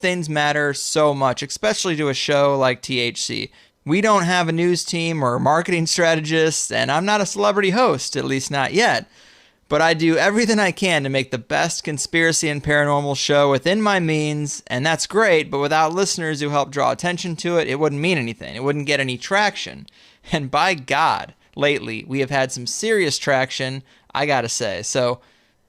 things matter so much, especially to a show like THC. We don't have a news team or marketing strategist, and I'm not a celebrity host, at least not yet. But I do everything I can to make the best conspiracy and paranormal show within my means, and that's great, but without listeners who help draw attention to it, it wouldn't mean anything. It wouldn't get any traction. And by God, lately, we have had some serious traction, I gotta say. So,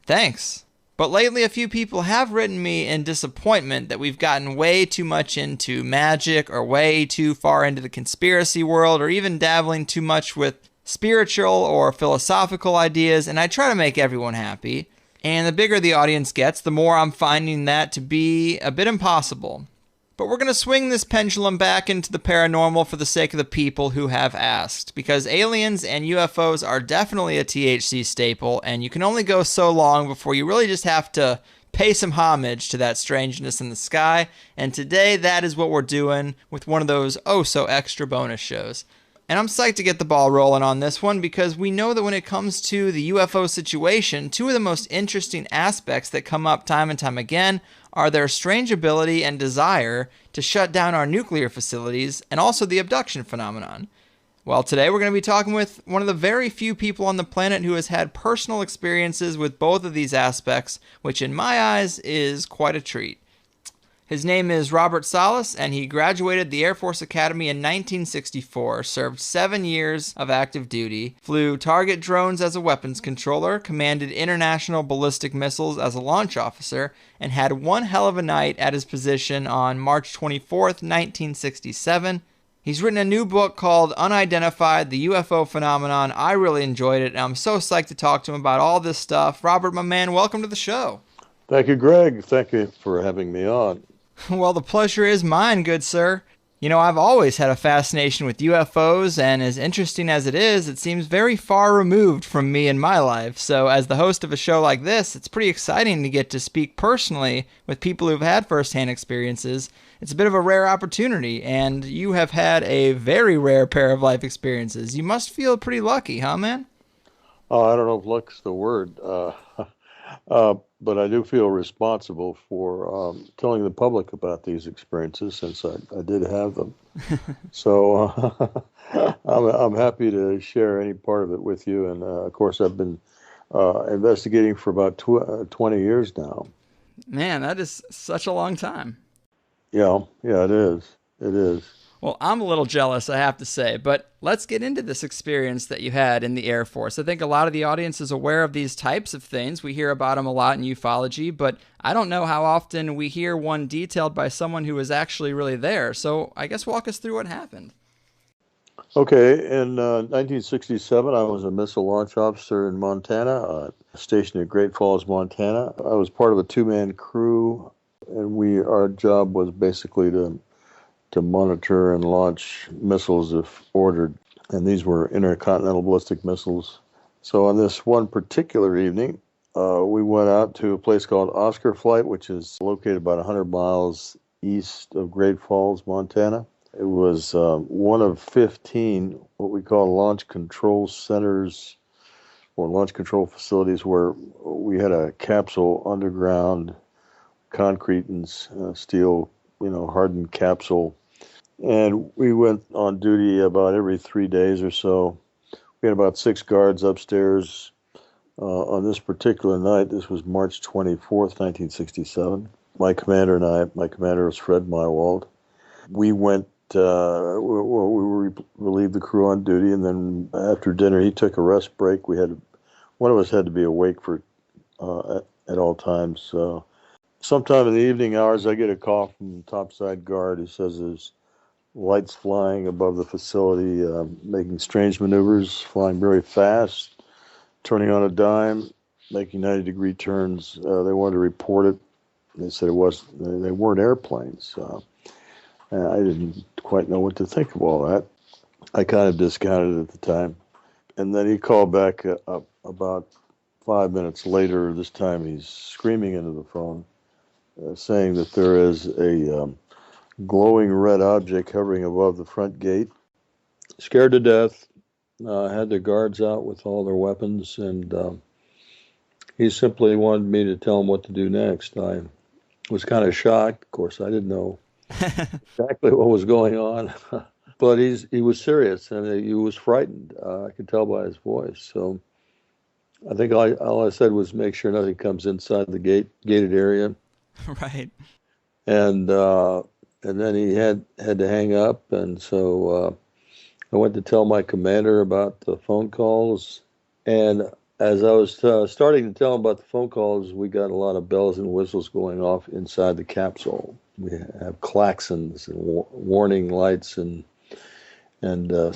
thanks. But lately, a few people have written me in disappointment that we've gotten way too much into magic or way too far into the conspiracy world or even dabbling too much with spiritual or philosophical ideas, and I try to make everyone happy. And the bigger the audience gets, the more I'm finding that to be a bit impossible. But we're going to swing this pendulum back into the paranormal for the sake of the people who have asked, because aliens and UFOs are definitely a THC staple, and you can only go so long before you really just have to pay some homage to that strangeness in the sky, and today that is what we're doing with one of those oh-so-extra bonus shows. And I'm psyched to get the ball rolling on this one because we know that when it comes to the UFO situation, two of the most interesting aspects that come up time and time again are their strange ability and desire to shut down our nuclear facilities and also the abduction phenomenon. Well, today we're going to be talking with one of the very few people on the planet who has had personal experiences with both of these aspects, which in my eyes is quite a treat. His name is Robert Salas, and he graduated the Air Force Academy in 1964, served 7 years of active duty, flew target drones as a weapons controller, commanded international ballistic missiles as a launch officer, and had one hell of a night at his position on March 24th, 1967. He's written a new book called Unidentified, the UFO Phenomenon. I really enjoyed it, and I'm so psyched to talk to him about all this stuff. Robert, my man, welcome to the show. Thank you, Greg. Thank you for having me on. Well, the pleasure is mine, good sir. You know, I've always had a fascination with UFOs, and as interesting as it is, it seems very far removed from me in my life. So as the host of a show like this, it's pretty exciting to get to speak personally with people who've had first-hand experiences. It's a bit of a rare opportunity, and you have had a very rare pair of life experiences. You must feel pretty lucky, huh, man? Oh, I don't know if luck's the word, but I do feel responsible for telling the public about these experiences since I did have them. So I'm happy to share any part of it with you. And of course, I've been investigating for about 20 years now. Man, that is such a long time. Yeah, it is. It is. Well, I'm a little jealous, I have to say, but let's get into this experience that you had in the Air Force. I think a lot of the audience is aware of these types of things. We hear about them a lot in ufology, but I don't know how often we hear one detailed by someone who was actually really there. So I guess walk us through what happened. Okay, in 1967, I was a missile launch officer in Montana, stationed at Great Falls, Montana. I was part of a two-man crew, and our job was basically to monitor and launch missiles if ordered. And these were intercontinental ballistic missiles. So on this one particular evening, we went out to a place called Oscar Flight, which is located about 100 miles east of Great Falls, Montana. It was one of 15 what we call launch control centers or launch control facilities where we had a capsule underground, concrete and steel, hardened capsule. And we went on duty about every 3 days or so. We had about 6 guards upstairs. On this particular night, this was March 24th, 1967. My commander was Fred Mywald. We went, we relieved the crew on duty, and then after dinner, he took a rest break. One of us had to be awake at all times. Sometime in the evening hours, I get a call from the topside guard who says there's lights flying above the facility, making strange maneuvers, flying very fast, turning on a dime, making 90-degree turns. They wanted to report it. They said they weren't airplanes. And I didn't quite know what to think of all that. I kind of discounted it at the time. And then he called back about 5 minutes later. This time he's screaming into the phone, saying that there is a glowing red object hovering above the front gate. Scared to death, had the guards out with all their weapons, and he simply wanted me to tell him what to do next. I was kind of shocked. Of course, I didn't know exactly what was going on, but he was serious and he was frightened. I could tell by his voice. So I think all I said was make sure nothing comes inside the gated area, Right. and then he had to hang up, and so I went to tell my commander about the phone calls, and as I was starting to tell him about the phone calls, we got a lot of bells and whistles going off inside the capsule. We have klaxons and warning lights and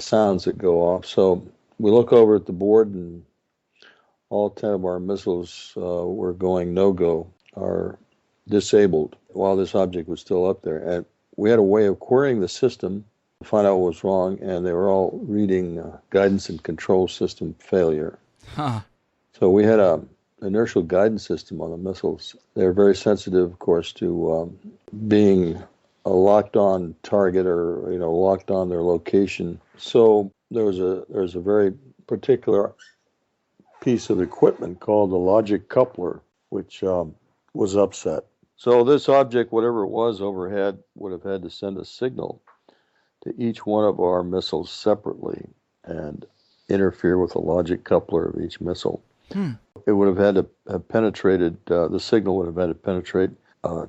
sounds that go off. So we look over at the board, and all 10 of our missiles were going no-go, are disabled while this object was still up there. And we had a way of querying the system to find out what was wrong, and they were all reading guidance and control system failure. Huh. So we had a inertial guidance system on the missiles. They're very sensitive, of course, to being a locked-on target or locked on their location. So there was a very particular piece of equipment called the logic coupler, which was upset. So this object, whatever it was overhead, would have had to send a signal to each one of our missiles separately and interfere with the logic coupler of each missile. It would have had to have penetrated, the signal would have had to penetrate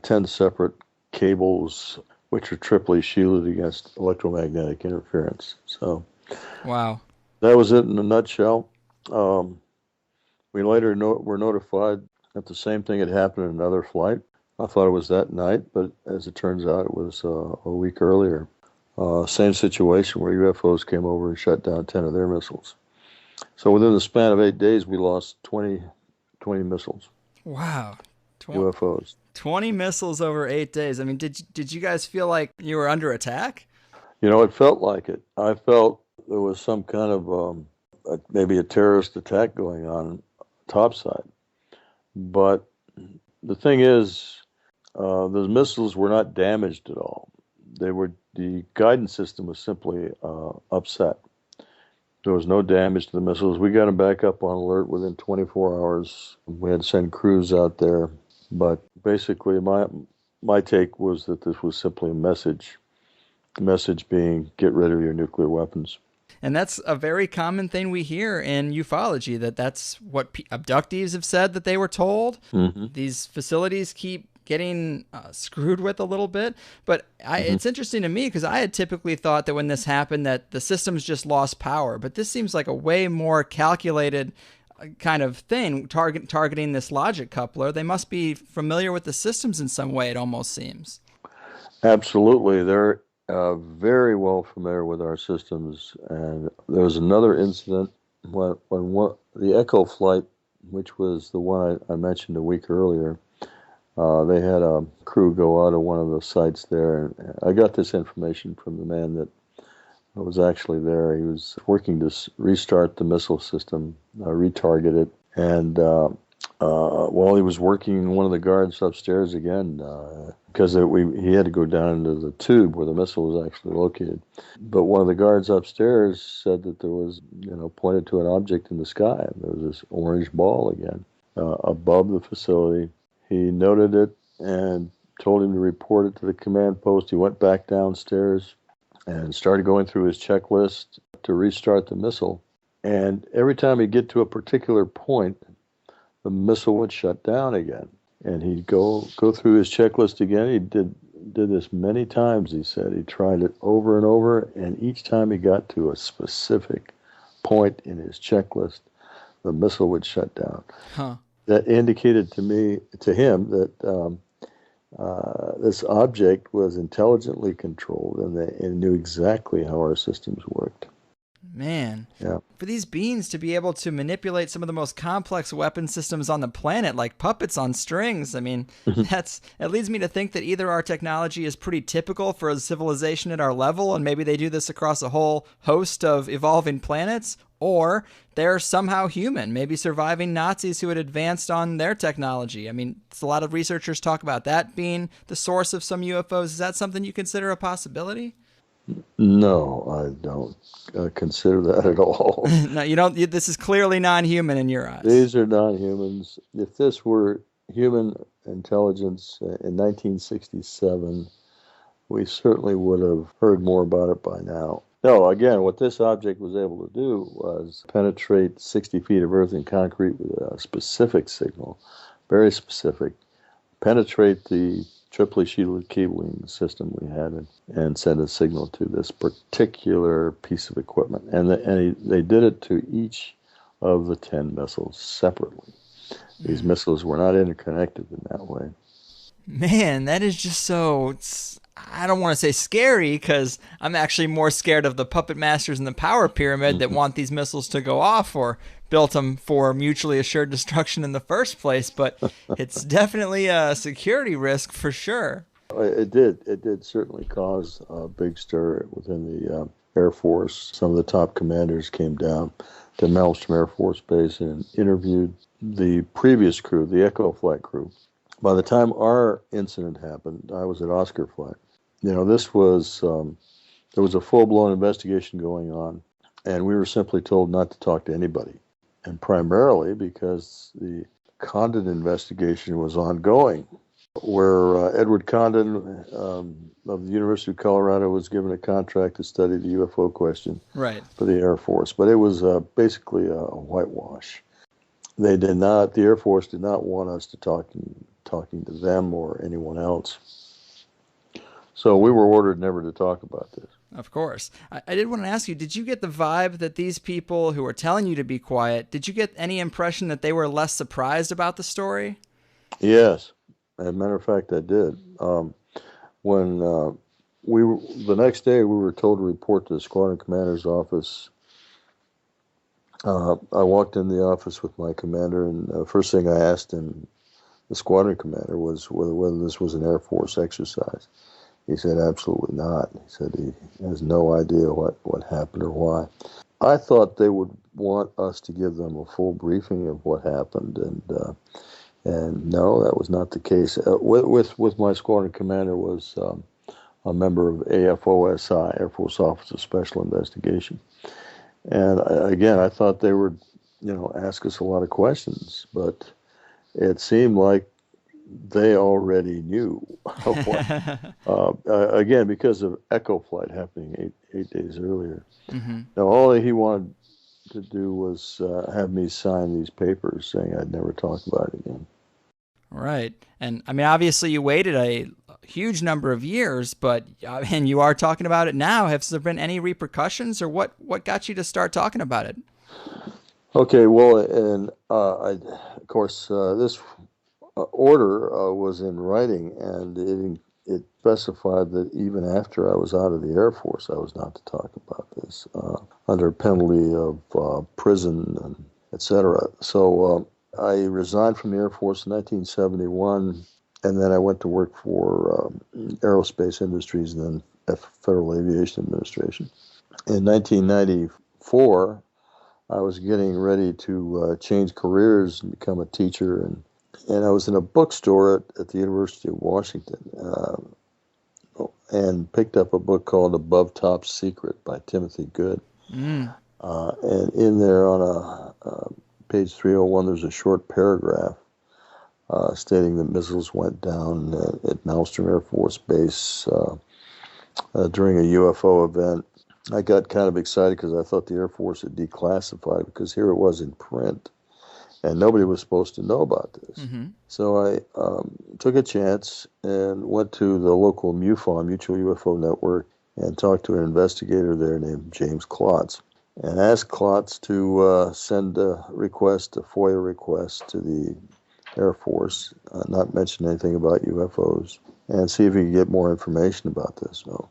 10 separate cables, which are triply shielded against electromagnetic interference. So, Wow. that was it in a nutshell. We later were notified that the same thing had happened in another flight. I thought it was that night, but as it turns out, it was a week earlier. Same situation where UFOs came over and shut down 10 of their missiles. So within the span of 8 days, we lost 20 missiles. Wow. UFOs. 20 missiles over 8 days. I mean, did you guys feel like you were under attack? It felt like it. I felt there was some kind of maybe a terrorist attack going on topside. But the thing is, those missiles were not damaged at all. The guidance system was simply upset. There was no damage to the missiles. We got them back up on alert within 24 hours. We had to send crews out there. But basically, my take was that this was simply a message. The message being, get rid of your nuclear weapons. And that's a very common thing we hear in ufology, that's what abductees have said that they were told. Mm-hmm. These facilities keep getting screwed with a little bit. But it's interesting to me because I had typically thought that when this happened that the systems just lost power. But this seems like a way more calculated kind of thing, targeting this logic coupler. They must be familiar with the systems in some way, it almost seems. Absolutely. They're very well familiar with our systems. And there was another incident when the Echo flight, which was the one I mentioned a week earlier, they had a crew go out of one of the sites there. And I got this information from the man that was actually there. He was working to restart the missile system, retarget it. And while he was working, one of the guards upstairs again, because he had to go down into the tube where the missile was actually located. But one of the guards upstairs said that there was, pointed to an object in the sky. There was this orange ball again above the facility. He noted it and told him to report it to the command post. He went back downstairs and started going through his checklist to restart the missile. And every time he'd get to a particular point, the missile would shut down again. And he'd go through his checklist again. He did this many times, he said. He tried it over and over, and each time he got to a specific point in his checklist, the missile would shut down. Huh. That indicated to him that this object was intelligently controlled, and they knew exactly how our systems worked. Man, yeah. For these beings to be able to manipulate some of the most complex weapon systems on the planet, like puppets on strings, I mean, it leads me to think that either our technology is pretty typical for a civilization at our level, and maybe they do this across a whole host of evolving planets, or they're somehow human, maybe surviving Nazis who had advanced on their technology. I mean, a lot of researchers talk about that being the source of some UFOs. Is that something you consider a possibility? No, I don't consider that at all. No, you don't. This is clearly non-human in your eyes. These are non-humans. If this were human, intelligence in 1967, we certainly would have heard more about it by now. No, again, what this object was able to do was penetrate 60 feet of earth and concrete with a specific signal, very specific, penetrate the triply shielded cabling system we had and send a signal to this particular piece of equipment. And they did it to each of the 10 missiles separately. These missiles were not interconnected in that way. Man, that is just so, I don't want to say scary, because I'm actually more scared of the puppet masters in the power pyramid that want these missiles to go off or built them for mutually assured destruction in the first place. But it's definitely a security risk for sure. It did certainly cause a big stir within the Air Force. Some of the top commanders came down to Malmstrom Air Force Base and interviewed the previous crew, the Echo Flight crew. By the time our incident happened, I was at Oscar Flight. This was, there was a full-blown investigation going on, and we were simply told not to talk to anybody. And primarily because the Condon investigation was ongoing, where Edward Condon of the University of Colorado was given a contract to study the UFO question for the Air Force. But it was basically a whitewash. The Air Force did not want us to talking to them or anyone else. So we were ordered never to talk about this. Of course. I did want to ask you, did you get the vibe that these people who were telling you to be quiet, did you get any impression that they were less surprised about the story? Yes. As a matter of fact, I did. When the next day we were told to report to the squadron commander's office. I walked in the office with my commander, and the first thing I asked him, the squadron commander, was whether this was an Air Force exercise. He said absolutely not. He said he has no idea what happened or why. I thought they would want us to give them a full briefing of what happened, and no, that was not the case. With my squadron commander was a member of AFOSI, Air Force Office of Special Investigation. And again, I thought they would, ask us a lot of questions, but it seemed like they already knew again, because of Echo Flight happening eight days earlier. Mm-hmm. Now, all he wanted to do was have me sign these papers saying I'd never talk about it again. Right. And I mean, obviously you waited a huge number of years, but and you are talking about it now. Have there been any repercussions, or what got you to start talking about it? Okay, well, and of course, this order was in writing, and it specified that even after I was out of the Air Force, I was not to talk about this under penalty of prison, and et cetera. So I resigned from the Air Force in 1971, and then I went to work for aerospace industries and then Federal Aviation Administration. In 1994, I was getting ready to change careers and become a teacher, and I was in a bookstore at the University of Washington and picked up a book called Above Top Secret by Timothy Good. And in there on page 301, there's a short paragraph stating that missiles went down at Malmstrom Air Force Base during a UFO event. I got kind of excited because I thought the Air Force had declassified, because here it was in print, and nobody was supposed to know about this. Mm-hmm. So I took a chance and went to the local MUFON, Mutual UFO Network, and talked to an investigator there named James Klotz, and asked Klotz to send a FOIA request to the Air Force, not mention anything about UFOs, and see if he could get more information about this. So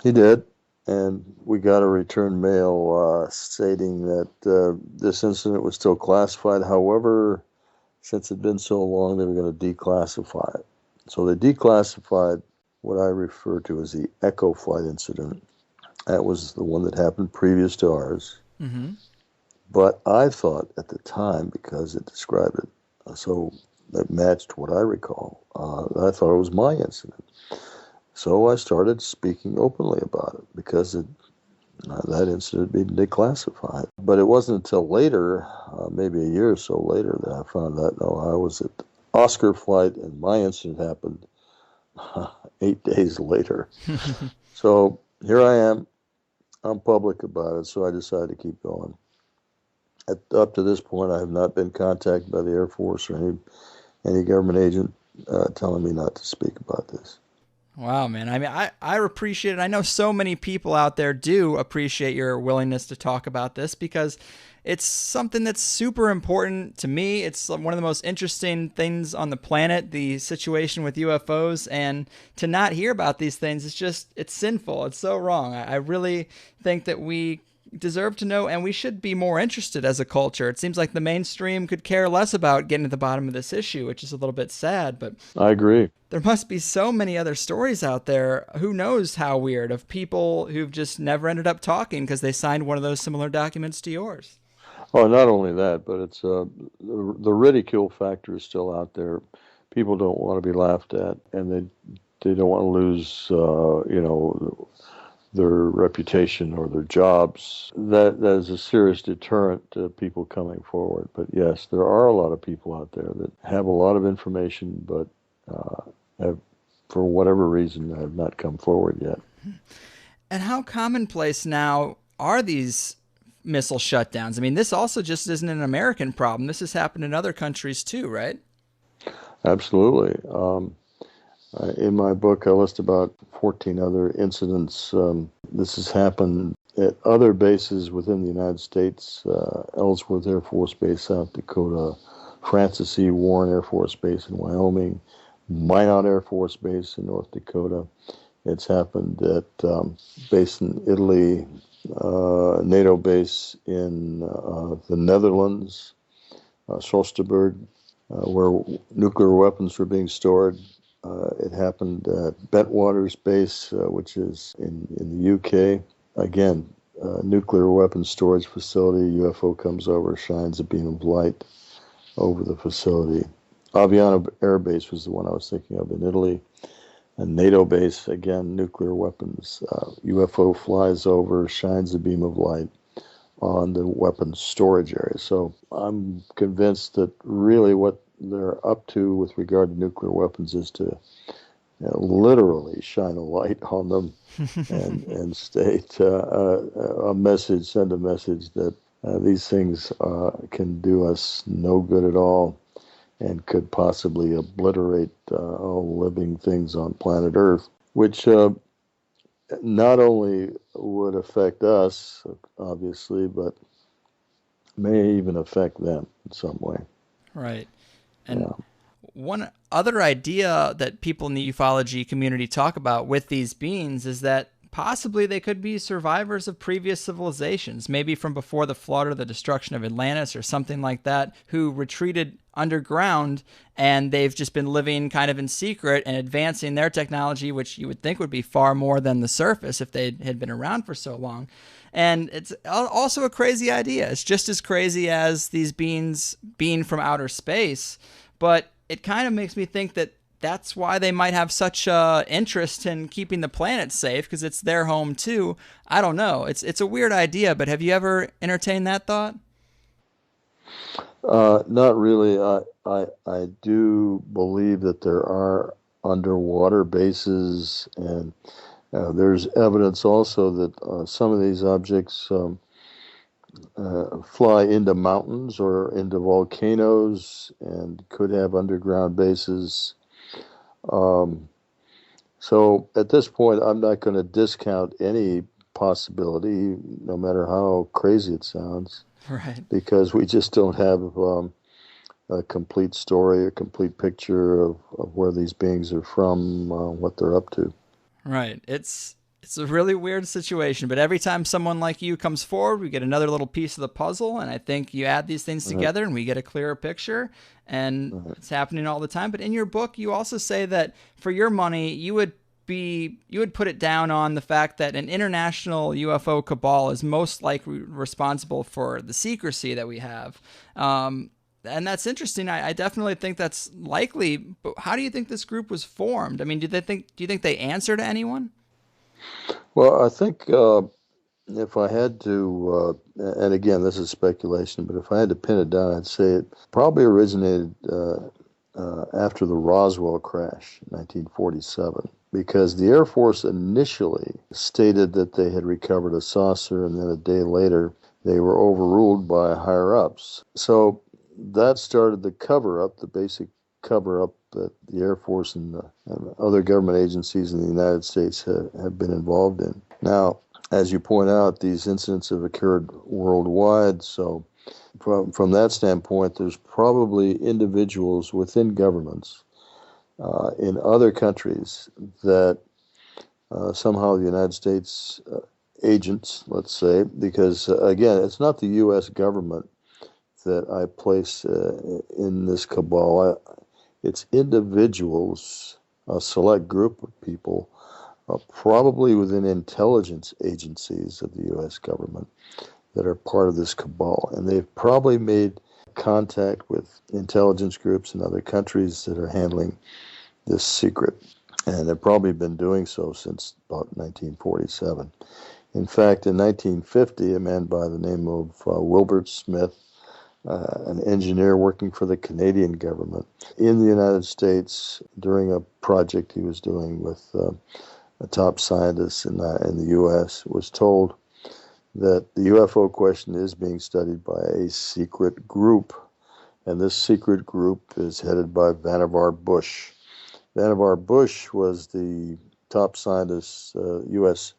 he did. And we got a return mail stating that this incident was still classified. However, since it had been so long, they were going to declassify it. So they declassified what I refer to as the Echo Flight incident. That was the one that happened previous to ours. Mm-hmm. But I thought at the time, because it described it, so it matched what I recall, I thought it was my incident. So I started speaking openly about it, because that incident had been declassified. But it wasn't until later, maybe a year or so later, that I found out, no, I was at Oscar flight, and my incident happened 8 days later. So here I am. I'm public about it, so I decided to keep going. Up to this point, I have not been contacted by the Air Force or any government agent telling me not to speak about this. Wow, man. I mean, I appreciate it. I know so many people out there do appreciate your willingness to talk about this because it's something that's super important to me. It's one of the most interesting things on the planet, the situation with UFOs, and to not hear about these things, it's sinful. It's so wrong. I really think that we deserve to know, and we should be more interested as a culture. It seems like the mainstream could care less about getting to the bottom of this issue, which is a little bit sad, but I agree. there must be so many other stories out there, who knows how weird, of people who've just never ended up talking because they signed one of those similar documents to yours. Oh, not only that, but it's the ridicule factor is still out there. People don't want to be laughed at, and they don't want to lose, their reputation or their jobs. That is a serious deterrent to people coming forward. But yes, there are a lot of people out there that have a lot of information, but have, for whatever reason, have not come forward yet. And how commonplace now are these missile shutdowns? I mean, this also just isn't an American problem. This has happened in other countries too, right? Absolutely. In my book, I list about 14 other incidents. This has happened at other bases within the United States: Ellsworth Air Force Base, South Dakota; Francis E. Warren Air Force Base in Wyoming; Minot Air Force Base in North Dakota. It's happened at base in Italy, NATO base in the Netherlands, Soesterberg, where nuclear weapons were being stored. It happened at Bentwaters Base, which is in the UK. Again, nuclear weapons storage facility. UFO comes over, shines a beam of light over the facility. Aviano Air Base was the one I was thinking of in Italy. A NATO base, again, nuclear weapons. UFO flies over, shines a beam of light on the weapons storage area. So I'm convinced that really what they're up to with regard to nuclear weapons is to literally shine a light on them and state a message, send a message that these things can do us no good at all and could possibly obliterate all living things on planet Earth, which not only would affect us, obviously, but may even affect them in some way. Right. And one other idea that people in the ufology community talk about with these beings is that possibly they could be survivors of previous civilizations, maybe from before the flood or the destruction of Atlantis or something like that, who retreated underground, and they've just been living kind of in secret and advancing their technology, which you would think would be far more than the surface if they had been around for so long. And it's also a crazy idea. It's just as crazy as these beings being from outer space, but it kind of makes me think that that's why they might have such interest in keeping the planet safe, because it's their home too. I don't know. It's a weird idea, but have you ever entertained that thought? Not really. I do believe that there are underwater bases, and there's evidence also that some of these objects fly into mountains or into volcanoes and could have underground bases. So at this point, I'm not going to discount any possibility, no matter how crazy it sounds. Right. Because we just don't have a complete story, a complete picture of where these beings are from, what they're up to. Right. It's a really weird situation, but every time someone like you comes forward, we get another little piece of the puzzle, and I think you add these things together and we get a clearer picture, and it's happening all the time. But in your book, you also say that for your money, you would put it down on the fact that an international UFO cabal is most likely responsible for the secrecy that we have. And that's interesting. I definitely think that's likely. But how do you think this group was formed? I mean, do you think they answer to anyone? Well, I think if I had to, and again, this is speculation, but if I had to pin it down, I'd say it probably originated after the Roswell crash in 1947, because the Air Force initially stated that they had recovered a saucer, and then a day later they were overruled by higher-ups. So that started the cover-up, the basic cover-up that the Air Force and other government agencies in the United States have been involved in. Now, as you point out, these incidents have occurred worldwide, so from that standpoint, there's probably individuals within governments in other countries that somehow the United States agents, let's say, because again, it's not the U.S. government that I place in this cabal. It's individuals, a select group of people, probably within intelligence agencies of the U.S. government, that are part of this cabal. And they've probably made contact with intelligence groups in other countries that are handling this secret. And they've probably been doing so since about 1947. In fact, in 1950, a man by the name of Wilbert Smith, an engineer working for the Canadian government in the United States during a project he was doing with a top scientist in the U.S., was told that the UFO question is being studied by a secret group, and this secret group is headed by Vannevar Bush. Vannevar Bush was the top scientist, U.S.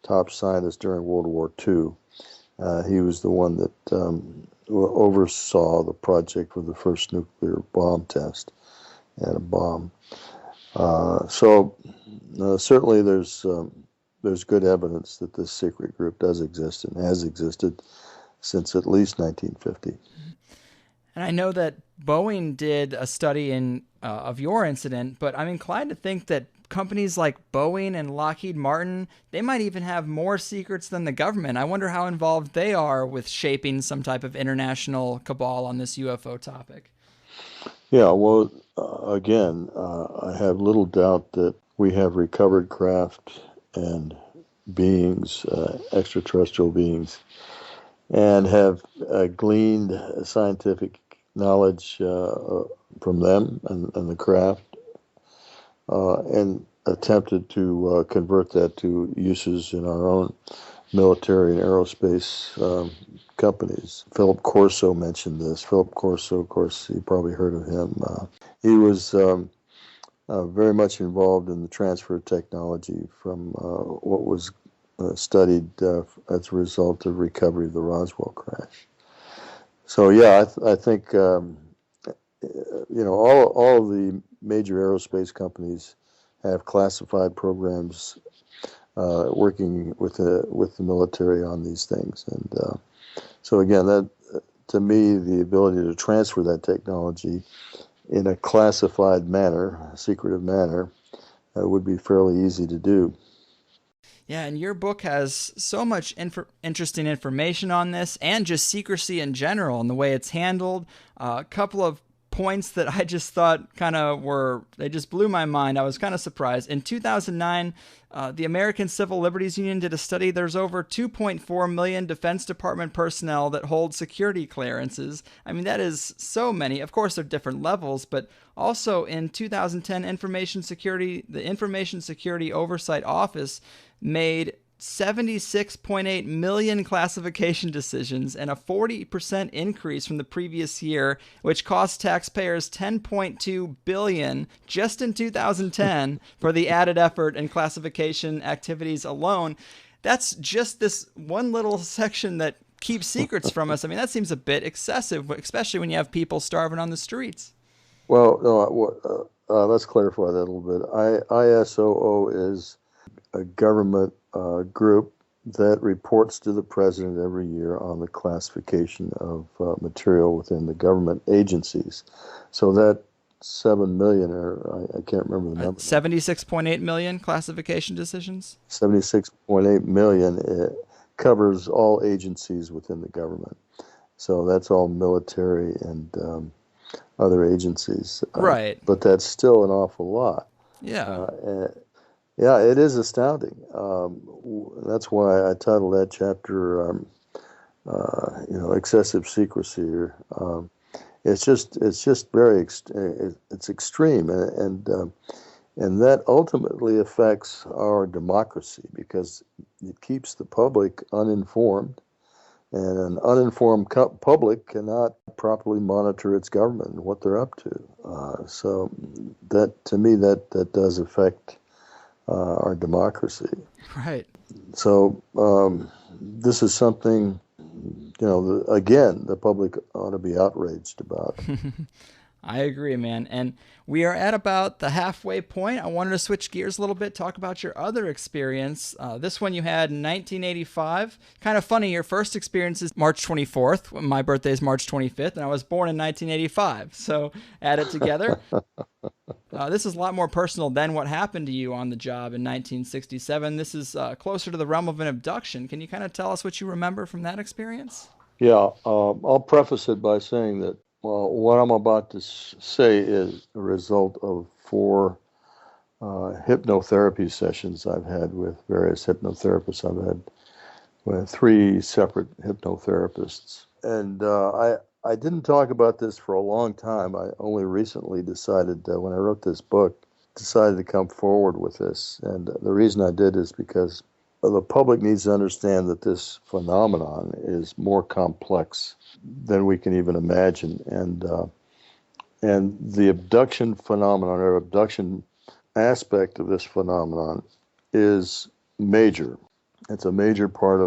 top scientist during World War II. He was the one that oversaw the project for the first nuclear bomb test and a bomb. So certainly there's good evidence that this secret group does exist and has existed since at least 1950. And I know that Boeing did a study of your incident, but I'm inclined to think that companies like Boeing and Lockheed Martin, they might even have more secrets than the government. I wonder how involved they are with shaping some type of international cabal on this UFO topic. Yeah, well, again, I have little doubt that we have recovered craft and beings, extraterrestrial beings, and have gleaned scientific knowledge from them and the craft, and attempted to convert that to uses in our own military and aerospace companies. Philip Corso mentioned this. Philip Corso, of course, you probably heard of him. He was very much involved in the transfer of technology from what was studied as a result of recovery of the Roswell crash. So yeah, I think all of the major aerospace companies have classified programs working with the military on these things, and so again, that to me, the ability to transfer that technology in a classified manner, a secretive manner, would be fairly easy to do. Yeah, and your book has so much interesting information on this and just secrecy in general and the way it's handled. A couple of points that I just thought they just blew my mind. I was kind of surprised. In 2009, the American Civil Liberties Union did a study. There's over 2.4 million Defense Department personnel that hold security clearances. I mean, that is so many. Of course, there are different levels, but also in 2010, the Information Security Oversight Office made 76.8 million classification decisions and a 40% increase from the previous year, which cost taxpayers $10.2 billion just in 2010 for the added effort and classification activities alone. That's just this one little section that keeps secrets from us. I mean, that seems a bit excessive, especially when you have people starving on the streets. Well, no, let's clarify that a little bit. ISOO is a government group that reports to the president every year on the classification of material within the government agencies. So that 7 million, or I can't remember the number. 76.8 million classification decisions? 76.8 million covers all agencies within the government. So that's all military and other agencies. Right. But that's still an awful lot. Yeah. Yeah, it is astounding. That's why I titled that chapter, excessive secrecy. it's just it's extreme, and that ultimately affects our democracy because it keeps the public uninformed, and an uninformed public cannot properly monitor its government and what they're up to. So that, to me, that does affect our democracy. Right. So this is something, again, the public ought to be outraged about. I agree, man. And we are at about the halfway point. I wanted to switch gears a little bit, talk about your other experience. This one you had in 1985. Kind of funny, your first experience is March 24th. My birthday is March 25th, and I was born in 1985. So add it together. This is a lot more personal than what happened to you on the job in 1967. This is closer to the realm of an abduction. Can you kind of tell us what you remember from that experience? Yeah, I'll preface it by saying that what I'm about to say is a result of 4 hypnotherapy sessions I've had with various hypnotherapists. I've had with 3 separate hypnotherapists, and I didn't talk about this for a long time. I only recently decided, when I wrote this book, decided to come forward with this, and the reason I did is because the public needs to understand that this phenomenon is more complex than we can even imagine, and the abduction phenomenon, or abduction aspect of this phenomenon, is major. It's a major part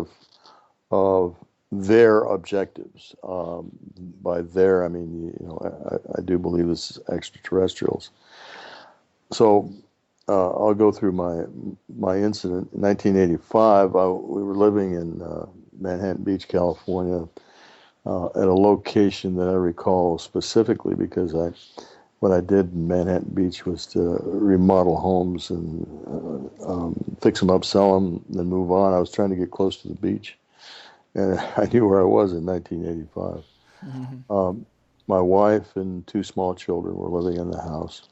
of their objectives. By their, I mean, I do believe this is extraterrestrials. So I'll go through my incident. In 1985, we were living in Manhattan Beach, California, at a location that I recall specifically because what I did in Manhattan Beach was to remodel homes and fix them up, sell them, then move on. I was trying to get close to the beach, and I knew where I was in 1985. Mm-hmm. My wife and 2 small children were living in the house.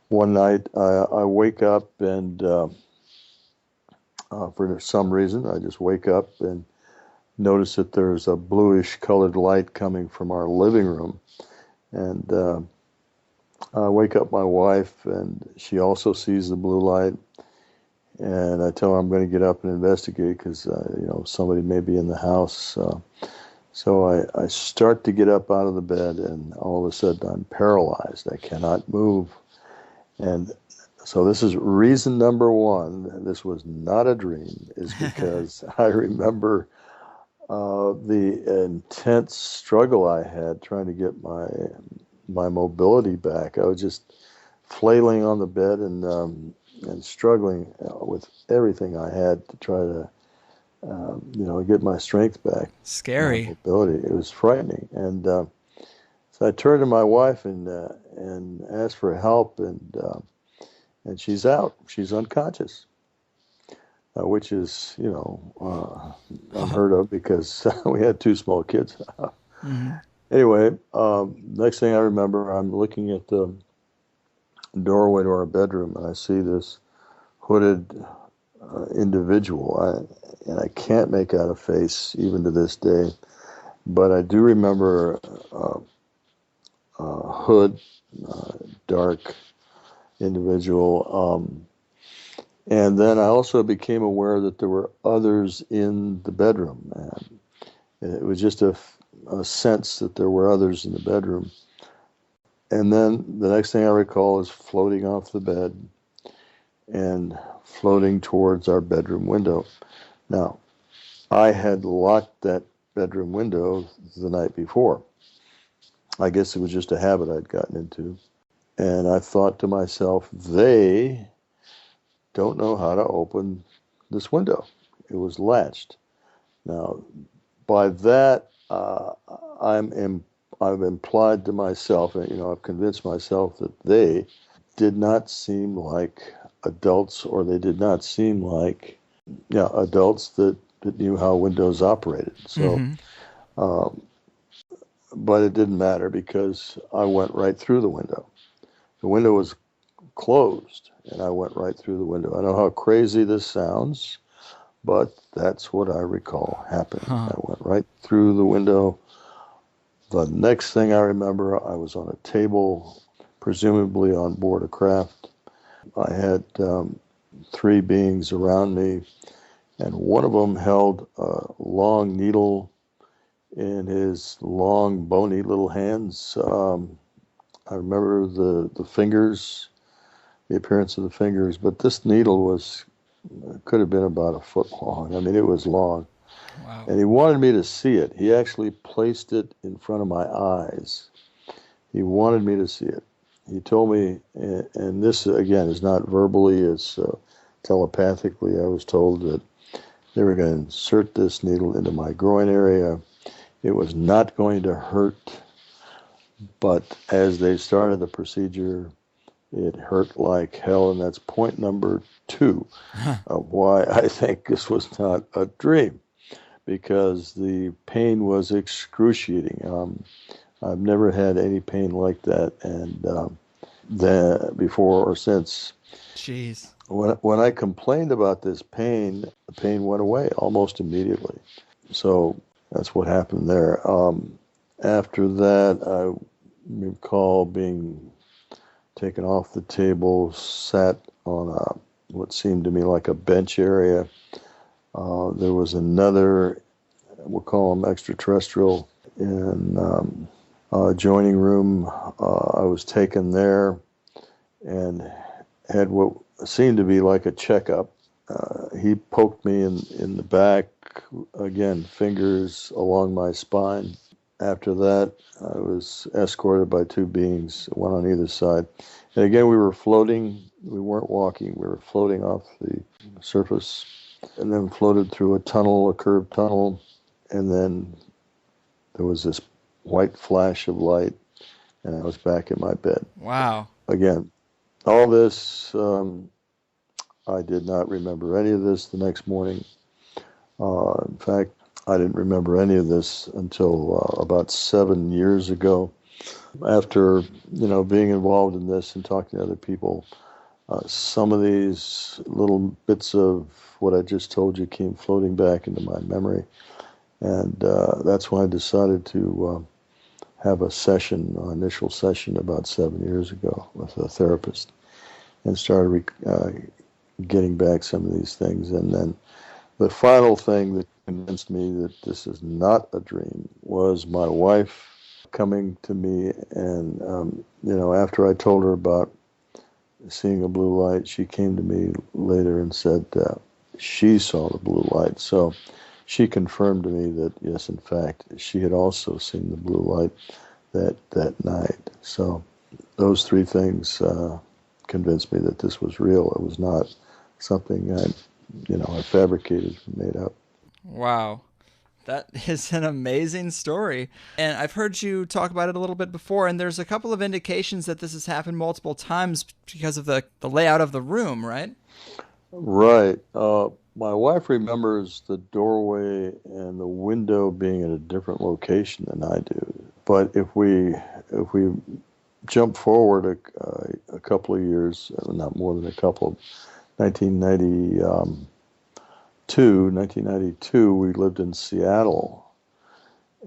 One night, I wake up and for some reason, I just wake up and notice that there's a bluish colored light coming from our living room. And I wake up my wife, and she also sees the blue light. And I tell her I'm going to get up and investigate because, somebody may be in the house. So I start to get up out of the bed, and all of a sudden I'm paralyzed. I cannot move. And so this is reason number 1. This was not a dream, is because I remember the intense struggle I had trying to get my mobility back. I was just flailing on the bed and struggling with everything I had to try to get my strength back, my Scary. mobility. It was frightening, and so I turned to my wife and asked for help, and she's out. She's unconscious. Which is, unheard of because we had 2 small kids. Mm-hmm. Anyway, next thing I remember, I'm looking at the doorway to our bedroom, and I see this hooded individual. And I can't make out a face even to this day, but I do remember a hood, dark individual. And then I also became aware that there were others in the bedroom. And it was just a sense that there were others in the bedroom. And then the next thing I recall is floating off the bed and floating towards our bedroom window. Now, I had locked that bedroom window the night before. I guess it was just a habit I'd gotten into. And I thought to myself, they don't know how to open this window. It was latched. Now, by that, I've implied to myself, I've convinced myself that they did not seem like adults, or they did not seem like adults that knew how windows operated. So, Mm-hmm. but it didn't matter because I went right through the window. The window was closed, and I went right through the window. I know how crazy this sounds, but that's what I recall happening. Huh. I went right through the window. The next thing I remember, I was on a table, presumably on board a craft. I had three beings around me, and one of them held a long needle in his long, bony little hands. I remember the fingers, the appearance of the fingers, but this needle could have been about a foot long. I mean, it was long. Wow. And he wanted me to see it. He actually placed it in front of my eyes. He wanted me to see it. He told me, and this, again, is not verbally, it's telepathically. I was told that they were going to insert this needle into my groin area. It was not going to hurt, but as they started the procedure, it hurt like hell, and that's point number 2 of why I think this was not a dream, because the pain was excruciating. I've never had any pain like that, and before or since. Jeez. When I complained about this pain, the pain went away almost immediately. So that's what happened there. After that, I recall being taken off the table, sat on what seemed to me like a bench area. There was another, we'll call him extraterrestrial, in adjoining room. I was taken there and had what seemed to be like a checkup. He poked me in the back, again, fingers along my spine. After that, I was escorted by two beings, one on either side. And again, we were floating. We weren't walking. We were floating off the surface, and then floated through a tunnel, a curved tunnel. And then there was this white flash of light, and I was back in my bed. Wow. Again, all this, I did not remember any of this the next morning. In fact, I didn't remember any of this until about 7 years ago. After, being involved in this and talking to other people, some of these little bits of what I just told you came floating back into my memory. And that's when I decided to have a session, an initial session about 7 years ago with a therapist, and started getting back some of these things. And then the final thing that convinced me that this is not a dream was my wife coming to me, and after I told her about seeing a blue light, she came to me later and said she saw the blue light. So she confirmed to me that yes, in fact, she had also seen the blue light that night. So those three things convinced me that this was real. It was not something I fabricated and made up. Wow. That is an amazing story. And I've heard you talk about it a little bit before, and there's a couple of indications that this has happened multiple times because of the layout of the room, right? Right. My wife remembers the doorway and the window being at a different location than I do. But if we jump forward a couple of years, not more than a couple, 1992, we lived in Seattle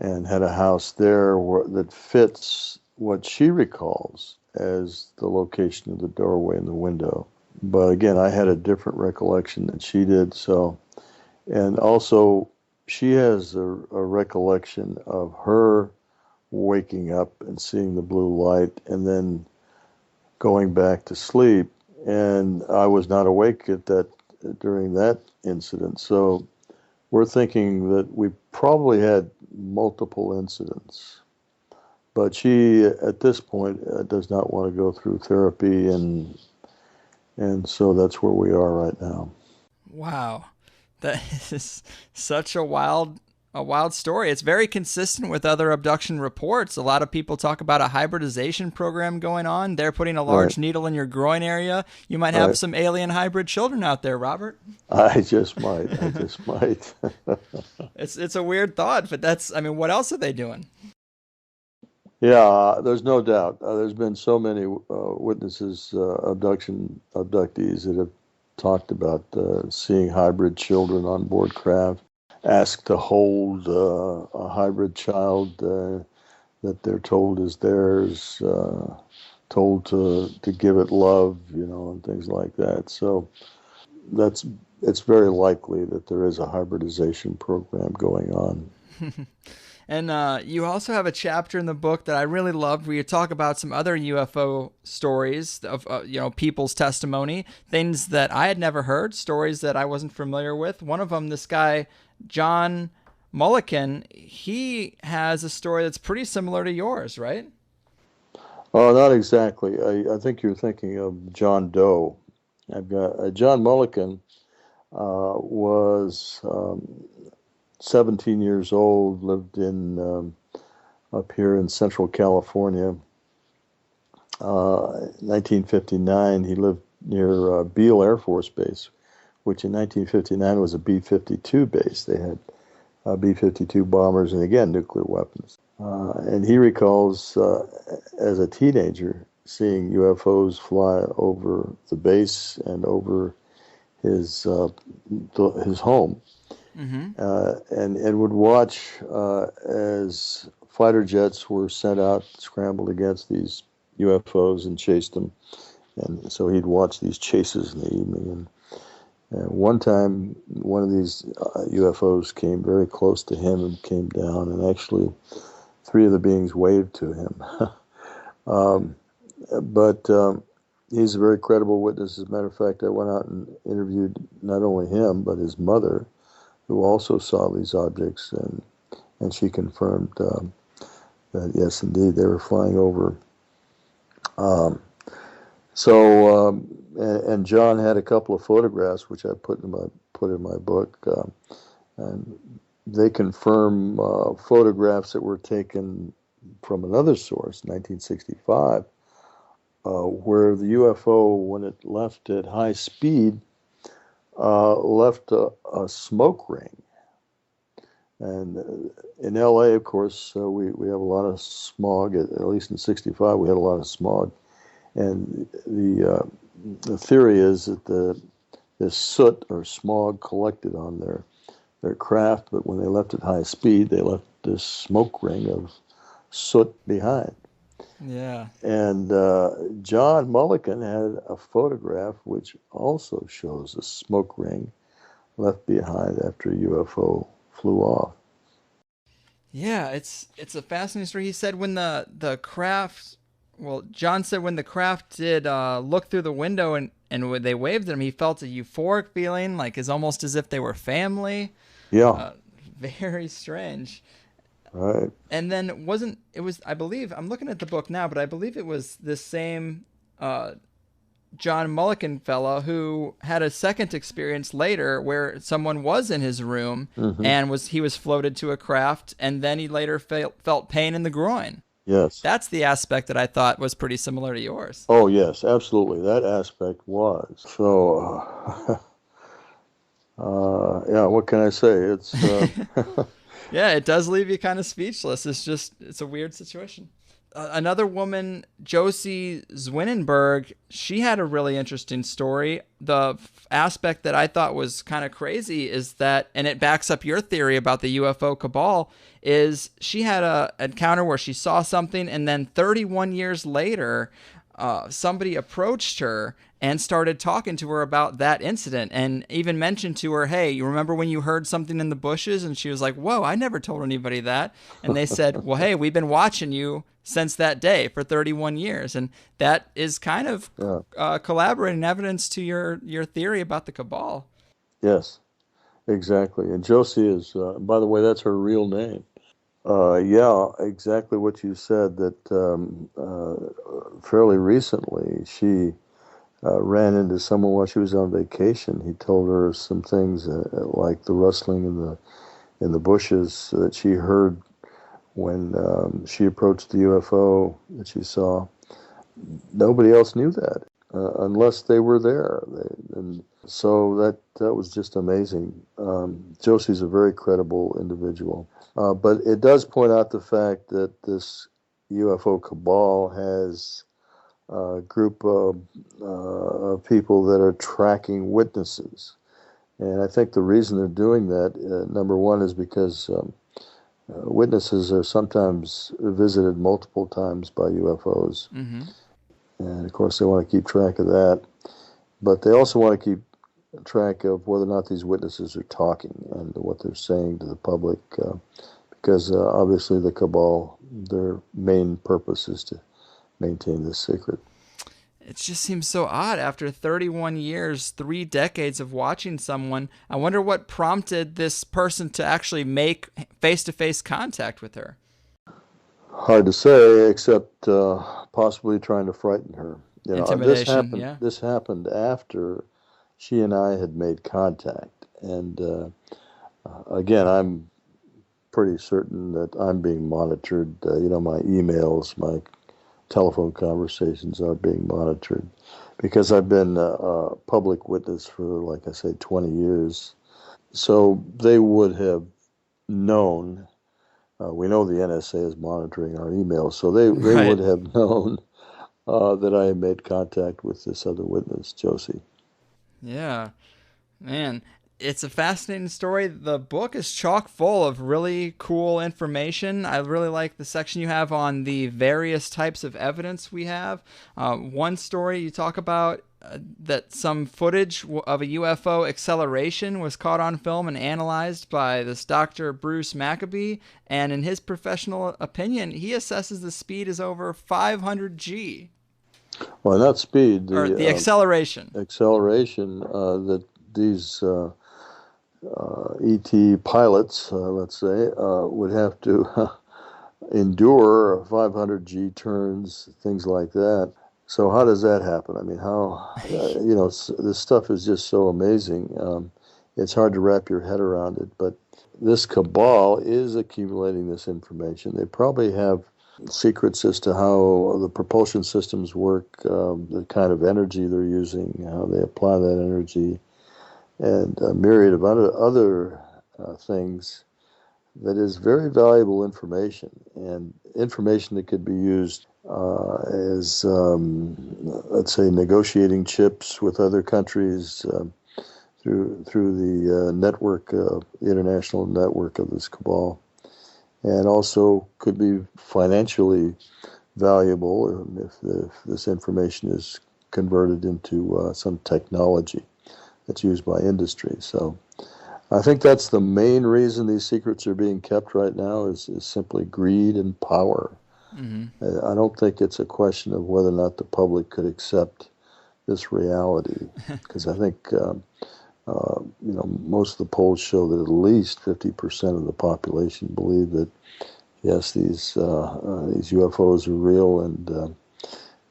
and had a house there that fits what she recalls as the location of the doorway and the window. But again, I had a different recollection than she did. So, and also she has a recollection of her waking up and seeing the blue light and then going back to sleep. And I was not awake during that incident. So we're thinking that we probably had multiple incidents. But she, at this point, does not want to go through therapy, and so that's where we are right now. Wow. That is such a wild story. It's very consistent with other abduction reports. A lot of people talk about a hybridization program going on. They're putting a large needle in your groin area. You might have some alien hybrid children out there, Robert. I just might. It's a weird thought, but what else are they doing? Yeah, there's no doubt. There's been so many witnesses, abductees that have talked about seeing hybrid children on board craft, asked to hold a hybrid child. that they're told is theirs, told to give it love, and things like that. So that's it's very likely that there is a hybridization program going on. And you also have a chapter in the book that I really loved where you talk about some other UFO stories of people's testimony, things that I had never heard, stories that I wasn't familiar with. One of them, this guy John Mulliken, he has a story that's pretty similar to yours, right? Oh, not exactly. I think you're thinking of John Doe. I've got John Mulliken was 17 years old, lived in up here in Central California. 1959, he lived near Beale Air Force Base, which in 1959 was a B-52 base. They had B-52 bombers and, again, nuclear weapons. And he recalls, as a teenager, seeing UFOs fly over the base and over his home. Mm-hmm. And would watch as fighter jets were sent out, scrambled against these UFOs and chased them. And so he'd watch these chases in the evening. And one time, one of these UFOs came very close to him and came down, and actually 3 of the beings waved to him. But he's a very credible witness. As a matter of fact, I went out and interviewed not only him, but his mother, who also saw these objects, and she confirmed that, yes, indeed, they were flying over. And John had a couple of photographs, which I put in my book, and they confirm photographs that were taken from another source, 1965, where the UFO, when it left at high speed, left a smoke ring. And in LA, of course, we have a lot of smog. At least in '65, we had a lot of smog. And the theory is that this soot or smog collected on their craft, but when they left at high speed, they left this smoke ring of soot behind. Yeah. And John Mulliken had a photograph which also shows a smoke ring left behind after a UFO flew off. Yeah, it's a fascinating story. He said when the craft, well, John said when the craft did look through the window and when they waved at him, he felt a euphoric feeling, like it's almost as if they were family. Yeah. Very strange. Right. And then I believe, I'm looking at the book now, but I believe it was this same John Mulliken fellow who had a second experience later where someone was in his room and he was floated to a craft, and then he later felt pain in the groin. Yes. That's the aspect that I thought was pretty similar to yours. Oh, yes, absolutely. That aspect was. So, yeah, what can I say? It's yeah, it does leave you kind of speechless. It's a weird situation. Another woman, Josie Zwinenberg, she had a really interesting story. The aspect that I thought was kind of crazy is that, and it backs up your theory about the UFO cabal, is she had an encounter where she saw something, and then 31 years later, somebody approached her and started talking to her about that incident and even mentioned to her, hey, you remember when you heard something in the bushes? And she was like, whoa, I never told anybody that. And they said, well, hey, we've been watching you since that day for 31 years. And that is kind of collaborating evidence to your theory about the cabal. Yes, exactly. And Josie is, by the way, that's her real name. Yeah, exactly what you said, that fairly recently she ran into someone while she was on vacation. He told her some things like the rustling in the bushes that she heard when she approached the UFO that she saw. Nobody else knew that unless they were there. And so that was just amazing. Josie's a very credible individual. But it does point out the fact that this UFO cabal has a group of people that are tracking witnesses. And I think the reason they're doing that, number one, is because Witnesses are sometimes visited multiple times by UFOs. Mm-hmm. And of course, they want to keep track of that. But they also want to keep track of whether or not these witnesses are talking and what they're saying to the public. Because obviously, the cabal, their main purpose is to maintain this secret. It just seems so odd. After 31 years, 3 decades of watching someone, I wonder what prompted this person to actually make face-to-face contact with her. Hard to say, except possibly trying to frighten her. You know, this Intimidation, happened. yeah. This happened after she and I had made contact, and again, I'm pretty certain that I'm being monitored. My emails, my telephone conversations are being monitored because I've been a public witness for, like I say, 20 years. So they would have known. We know the NSA is monitoring our emails, so they would Right. have known that I had made contact with this other witness, Josie. Yeah. Man, it's a fascinating story. The book is chock full of really cool information. I really like the section you have on the various types of evidence we have. One story you talk about that some footage of a UFO acceleration was caught on film and analyzed by this Dr. Bruce Maccabee. And in his professional opinion, he assesses the speed is over 500 G, Well, not speed, or the the acceleration. acceleration that these ET pilots, let's say, would have to endure 500 G turns, things like that. So how does that happen? I mean, this stuff is just so amazing. It's hard to wrap your head around it, but this cabal is accumulating this information. They probably have secrets as to how the propulsion systems work, the kind of energy they're using, how they apply that energy, and a myriad of other things that is very valuable information, and information that could be used as, let's say, negotiating chips with other countries through the network, the international network of this cabal, and also could be financially valuable if this information is converted into some technology that's used by industry. So I think that's the main reason these secrets are being kept right now is simply greed and power. Mm-hmm. I don't think it's a question of whether or not the public could accept this reality, because I think most of the polls show that at least 50% of the population believe that yes, these UFOs are real, and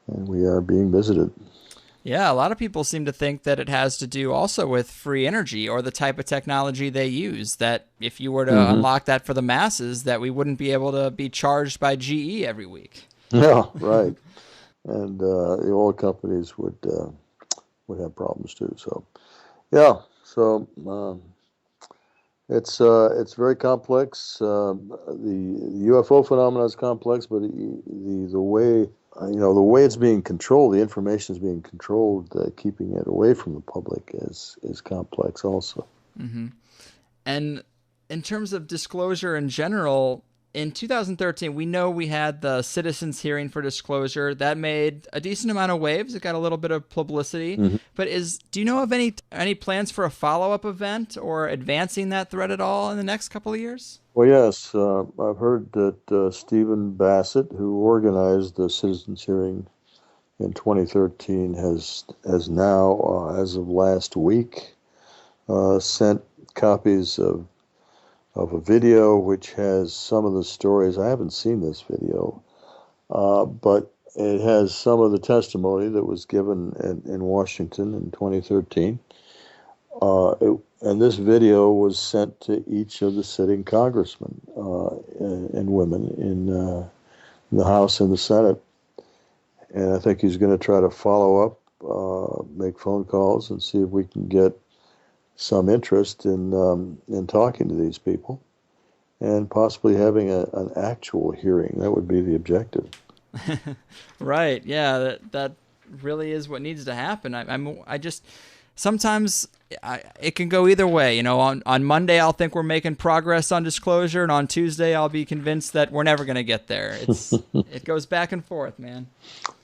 we are being visited. Yeah, a lot of people seem to think that it has to do also with free energy or the type of technology they use. That if you were to Mm-hmm. unlock that for the masses, that we wouldn't be able to be charged by GE every week. Yeah, right. And the oil companies would have problems too. So yeah, so it's very complex. The UFO phenomenon is complex, but the way the way it's being controlled, the information is being controlled, keeping it away from the public is complex also. Mm-hmm. And in terms of disclosure in general, in 2013, we know we had the citizens hearing for disclosure that made a decent amount of waves. It got a little bit of publicity. Mm-hmm. But do you know of any plans for a follow-up event or advancing that thread at all in the next couple of years? Well, yes, I've heard that Stephen Bassett, who organized the citizens hearing in 2013, has now, as of last week, sent copies of a video which has some of the stories. I haven't seen this video, but it has some of the testimony that was given in Washington in 2013. And this video was sent to each of the sitting congressmen and women in the House and the Senate. And I think he's going to try to follow up, make phone calls, and see if we can get some interest in talking to these people and possibly having an actual hearing. That would be the objective. Right. Yeah, that really is what needs to happen. I just sometimes it can go either way. On Monday, I'll think we're making progress on disclosure, and on Tuesday, I'll be convinced that we're never going to get there. It goes back and forth, man.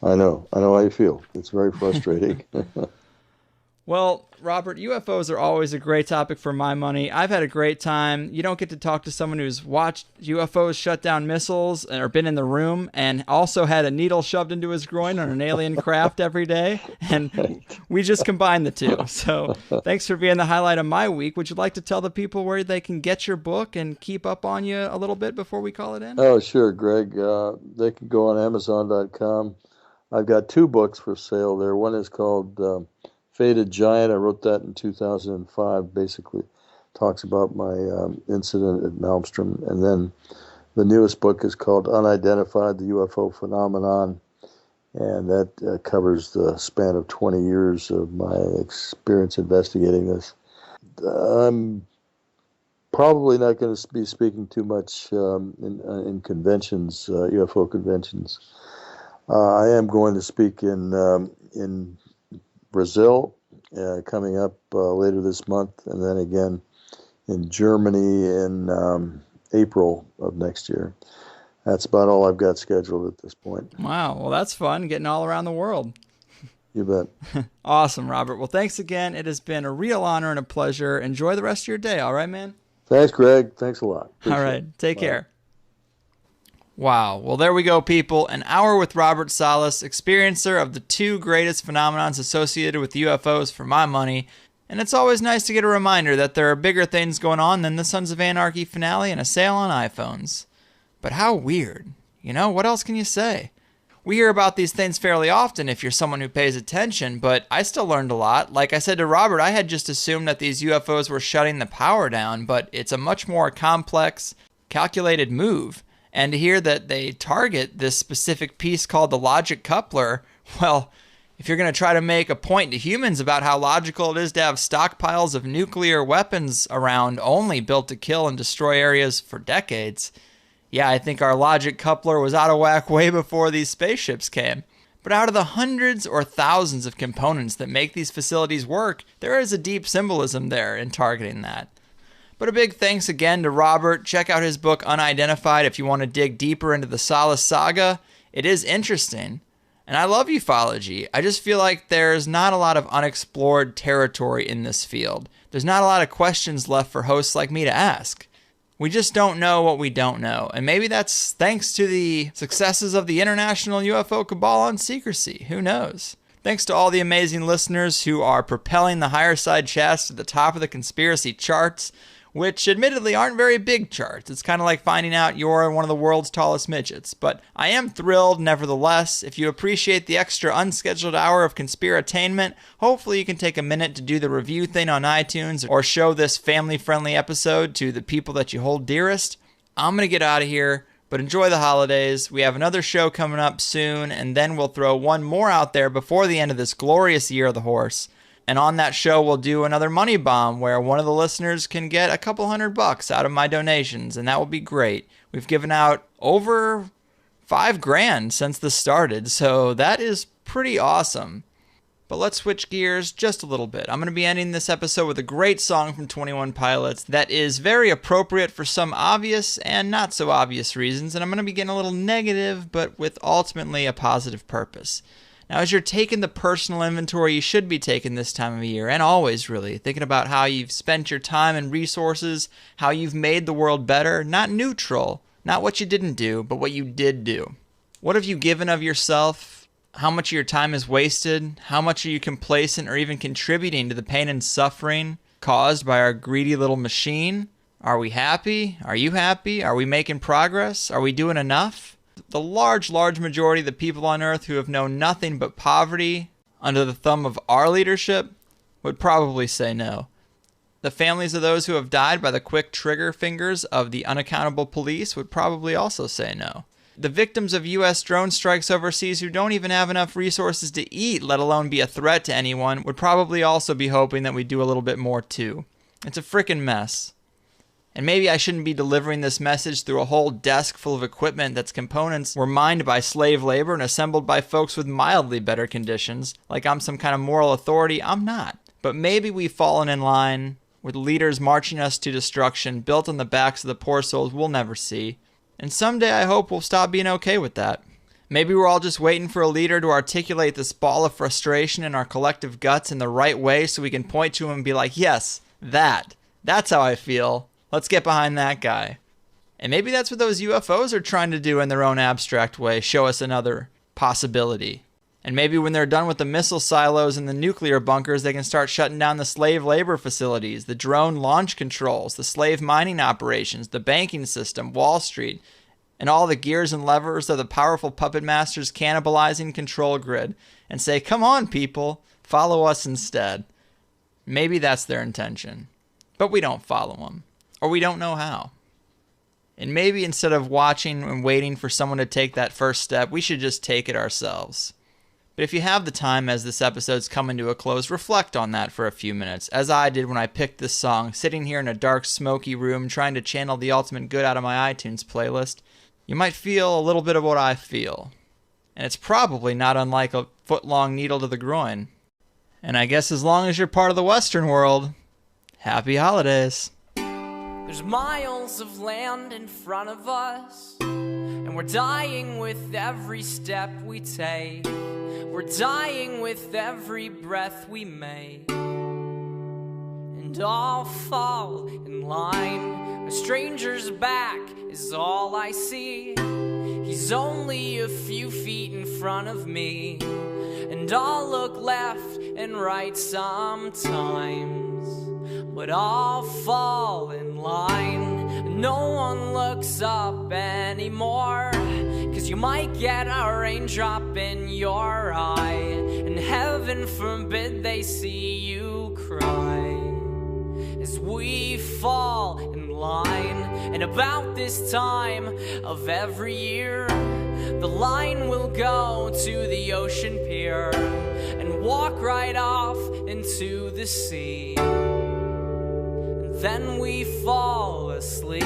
I know how you feel. It's very frustrating. Well, Robert, UFOs are always a great topic for my money. I've had a great time. You don't get to talk to someone who's watched UFOs shut down missiles or been in the room and also had a needle shoved into his groin on an alien craft every day. And we just combined the two. So thanks for being the highlight of my week. Would you like to tell the people where they can get your book and keep up on you a little bit before we call it in? Oh, sure, Greg. They can go on Amazon.com. I've got 2 books for sale there. One is called Faded Giant. I wrote that in 2005. Basically talks about my incident at Malmstrom. And then the newest book is called Unidentified, the UFO Phenomenon. And that covers the span of 20 years of my experience investigating this. I'm probably not going to be speaking too much in conventions, UFO conventions. I am going to speak in Brazil coming up later this month, and then again in Germany in April of next year. That's about all I've got scheduled at this point. Wow, well, that's fun, getting all around the world. You bet. Awesome, Robert. Well, thanks again. It has been a real honor and a pleasure. Enjoy the rest of your day, all right, man? Thanks, Greg. Thanks a lot. Appreciate all right, take Bye. care. Wow. Well, there we go, people. An hour with Robert Salas, experiencer of the 2 greatest phenomenons associated with UFOs for my money. And it's always nice to get a reminder that there are bigger things going on than the Sons of Anarchy finale and a sale on iPhones. But how weird. What else can you say? We hear about these things fairly often if you're someone who pays attention, but I still learned a lot. Like I said to Robert, I had just assumed that these UFOs were shutting the power down, but it's a much more complex, calculated move. And to hear that they target this specific piece called the logic coupler, well, if you're going to try to make a point to humans about how logical it is to have stockpiles of nuclear weapons around only built to kill and destroy areas for decades, yeah, I think our logic coupler was out of whack way before these spaceships came. But out of the hundreds or thousands of components that make these facilities work, there is a deep symbolism there in targeting that. But a big thanks again to Robert. Check out his book Unidentified if you want to dig deeper into the Salas saga. It is interesting. And I love ufology. I just feel like there's not a lot of unexplored territory in this field. There's not a lot of questions left for hosts like me to ask. We just don't know what we don't know. And maybe that's thanks to the successes of the international UFO cabal on secrecy. Who knows? Thanks to all the amazing listeners who are propelling the Higherside chats to the top of the conspiracy charts, which admittedly aren't very big charts. It's kind of like finding out you're one of the world's tallest midgets. But I am thrilled, nevertheless. If you appreciate the extra unscheduled hour of conspiratainment, hopefully you can take a minute to do the review thing on iTunes or show this family-friendly episode to the people that you hold dearest. I'm going to get out of here, but enjoy the holidays. We have another show coming up soon, and then we'll throw one more out there before the end of this glorious year of the horse. And on that show, we'll do another money bomb where one of the listeners can get a couple $100 out of my donations, and that will be great. We've given out over $5,000 since this started, so that is pretty awesome. But let's switch gears just a little bit. I'm going to be ending this episode with a great song from 21 Pilots that is very appropriate for some obvious and not so obvious reasons, and I'm going to be getting a little negative, but with ultimately a positive purpose. Now, as you're taking the personal inventory you should be taking this time of year, and always really, thinking about how you've spent your time and resources, how you've made the world better, not neutral, not what you didn't do, but what you did do. What have you given of yourself? How much of your time is wasted? How much are you complacent or even contributing to the pain and suffering caused by our greedy little machine? Are we happy? Are you happy? Are we making progress? Are we doing enough? The large majority of the people on Earth who have known nothing but poverty under the thumb of our leadership would probably say no. The families of those who have died by the quick trigger fingers of the unaccountable police would probably also say no. The victims of U.S. drone strikes overseas who don't even have enough resources to eat, let alone be a threat to anyone, would probably also be hoping that we do a little bit more too. It's a frickin' mess. And maybe I shouldn't be delivering this message through a whole desk full of equipment that's components were mined by slave labor and assembled by folks with mildly better conditions, like I'm some kind of moral authority. I'm not. But maybe we've fallen in line with leaders marching us to destruction built on the backs of the poor souls we'll never see. And someday I hope we'll stop being okay with that. Maybe we're all just waiting for a leader to articulate this ball of frustration in our collective guts in the right way so we can point to him and be like, yes, that's how I feel. Let's get behind that guy. And maybe that's what those UFOs are trying to do in their own abstract way, show us another possibility. And maybe when they're done with the missile silos and the nuclear bunkers, they can start shutting down the slave labor facilities, the drone launch controls, the slave mining operations, the banking system, Wall Street, and all the gears and levers of the powerful puppet masters cannibalizing control grid, and say, come on, people, follow us instead. Maybe that's their intention. But we don't follow them, or we don't know how. And maybe instead of watching and waiting for someone to take that first step, we should just take it ourselves. But if you have the time as this episode's coming to a close, reflect on that for a few minutes, as I did when I picked this song, sitting here in a dark, smoky room trying to channel the ultimate good out of my iTunes playlist. You might feel a little bit of what I feel. And it's probably not unlike a foot-long needle to the groin. And I guess as long as you're part of the Western world, happy holidays. There's miles of land in front of us, and we're dying with every step we take. We're dying with every breath we make. And I'll fall in line. A stranger's back is all I see. He's only a few feet in front of me, and I'll look left and right sometimes, but I'll fall in line. No one looks up anymore, 'cause you might get a raindrop in your eye, and heaven forbid they see you cry as we fall in line. And about this time of every year, the line will go to the ocean pier and walk right off into the sea. And then we fall asleep.